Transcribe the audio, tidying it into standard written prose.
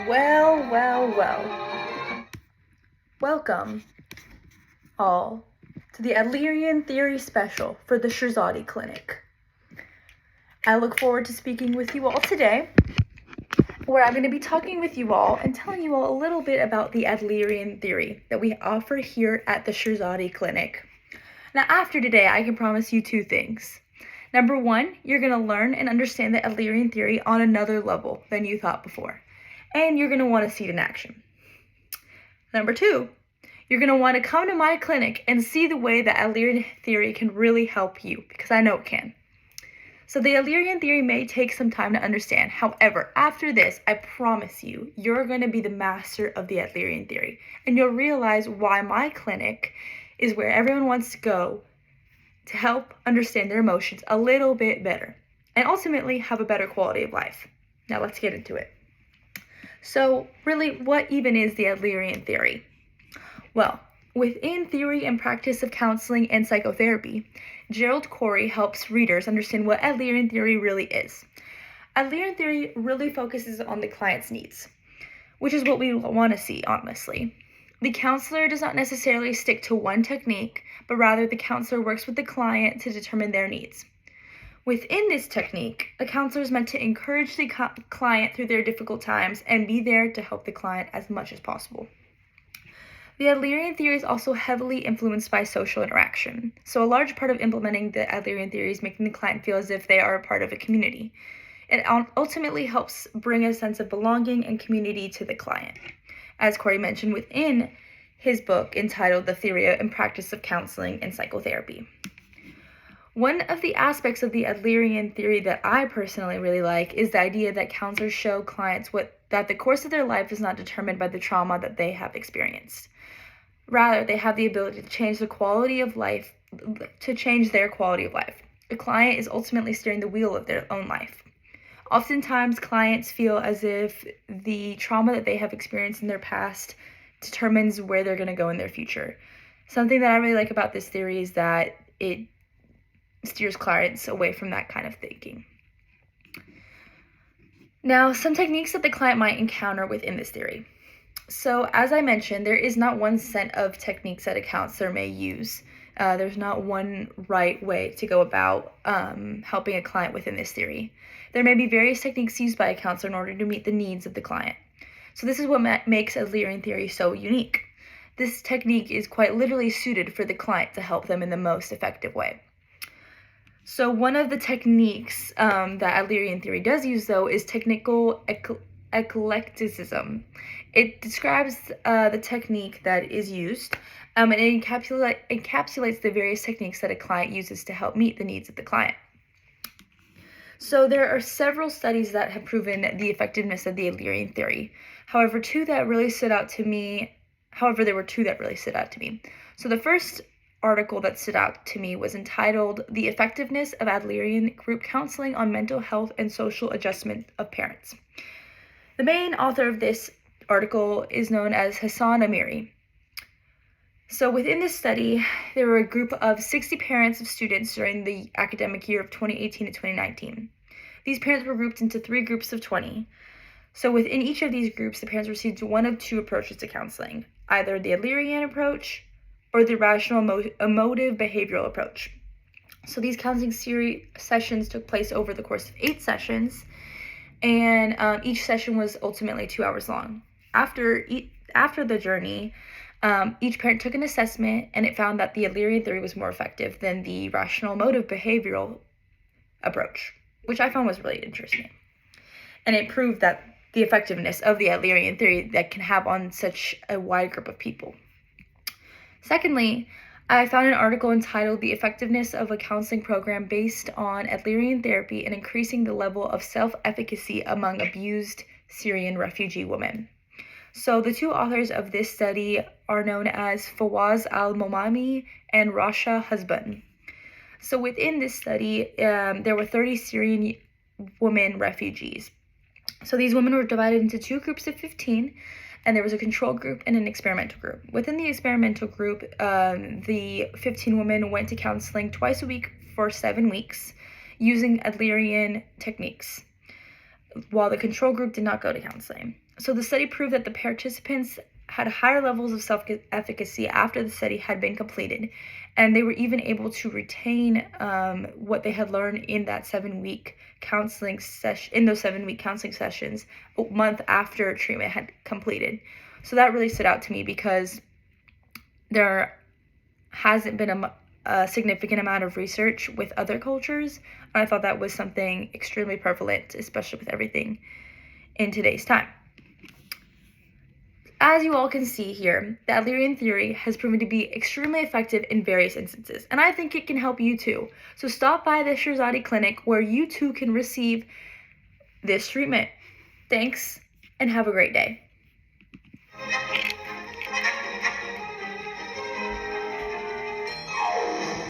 Well. Welcome, all, to the Adlerian Theory special for the Shirzadi Clinic. I look forward to speaking with you all today, where I'm going to be talking with you all and telling you all a little bit about the Adlerian Theory that we offer here at the Shirzadi Clinic. Now, after today, I can promise you two things. Number one, you're going to learn and understand the Adlerian Theory on another level than you thought before, and you're going to want to see it in action. Number two, you're going to want to come to my clinic and see the way that Adlerian Theory can really help you, because I know it can. So the Adlerian Theory may take some time to understand. However, after this, I promise you, you're going to be the master of the Adlerian Theory, and you'll realize why my clinic is where everyone wants to go to help understand their emotions a little bit better, and ultimately have a better quality of life. Now let's get into it. So really, what even is the Adlerian Theory? Well, within theory and practice of counseling and psychotherapy, Gerald Corey helps readers understand what Adlerian Theory really is. Adlerian Theory really focuses on the client's needs, which is what we want to see, honestly. The counselor does not necessarily stick to one technique, but rather the counselor works with the client to determine their needs. Within this technique, a counselor is meant to encourage the client through their difficult times and be there to help the client as much as possible. The Adlerian Theory is also heavily influenced by social interaction. So a large part of implementing the Adlerian Theory is making the client feel as if they are a part of a community. It ultimately helps bring a sense of belonging and community to the client, as Corey mentioned within his book entitled The Theory and Practice of Counseling and Psychotherapy. One of the aspects of the Adlerian Theory that I personally really like is the idea that counselors show clients that the course of their life is not determined by the trauma that they have experienced. Rather, they have the ability to change their quality of life. The client is ultimately steering the wheel of their own life. Oftentimes, clients feel as if the trauma that they have experienced in their past determines where they're going to go in their future. Something that I really like about this theory is that it steers clients away from that kind of thinking. Now, some techniques that the client might encounter within this theory. So, as I mentioned, there is not one set of techniques that a counselor may use. There's not one right way to go about helping a client within this theory. There may be various techniques used by a counselor in order to meet the needs of the client. So this is what makes Adlerian Theory so unique. This technique is quite literally suited for the client to help them in the most effective way. So one of the techniques that Adlerian Theory does use, though, is technical eclecticism. It describes the technique that is used, and it encapsulates the various techniques that a client uses to help meet the needs of the client. So there are several studies that have proven the effectiveness of the Adlerian Theory. However, there were two that really stood out to me. So the first article that stood out to me was entitled The Effectiveness of Adlerian Group Counseling on Mental Health and Social Adjustment of Parents. The main author of this article is known as Amiri. So within this study, there were a group of 60 parents of students during the academic year of 2018 to 2019. These parents were grouped into 3 groups of 20. So within each of these groups, the parents received one of 2 approaches to counseling, either the Adlerian approach or the rational emotive behavioral approach. So these counseling sessions took place over the course of 8 sessions, and each session was ultimately 2 hours long. After the journey, each parent took an assessment, and it found that the Adlerian Theory was more effective than the rational emotive behavioral approach, which I found was really interesting. And it proved that the effectiveness of the Adlerian Theory that can have on such a wide group of people. Secondly, I found an article entitled The Effectiveness of a Counseling Program Based on Adlerian Therapy and Increasing the Level of Self-Efficacy Among Abused Syrian Refugee Women. So the 2 authors of this study are known as Fawaz al-Momami and Rasha Husban. So within this study, there were 30 Syrian women refugees. So these women were divided into 2 groups of 15, and there was a control group and an experimental group. Within the experimental group, the 15 women went to counseling twice a week for 7 weeks using Adlerian techniques, while the control group did not go to counseling. So the study proved that the participants had higher levels of self-efficacy after the study had been completed, and they were even able to retain what they had learned in that 7-week counseling session, in those 7-week counseling sessions, a month after treatment had completed. So that really stood out to me because there hasn't been a significant amount of research with other cultures, and I thought that was something extremely prevalent, especially with everything in today's time. As you all can see here, the Adlerian theory has proven to be extremely effective in various instances, and I think it can help you too. So stop by the Shirzadi clinic where you too can receive this treatment. Thanks, and have a great day.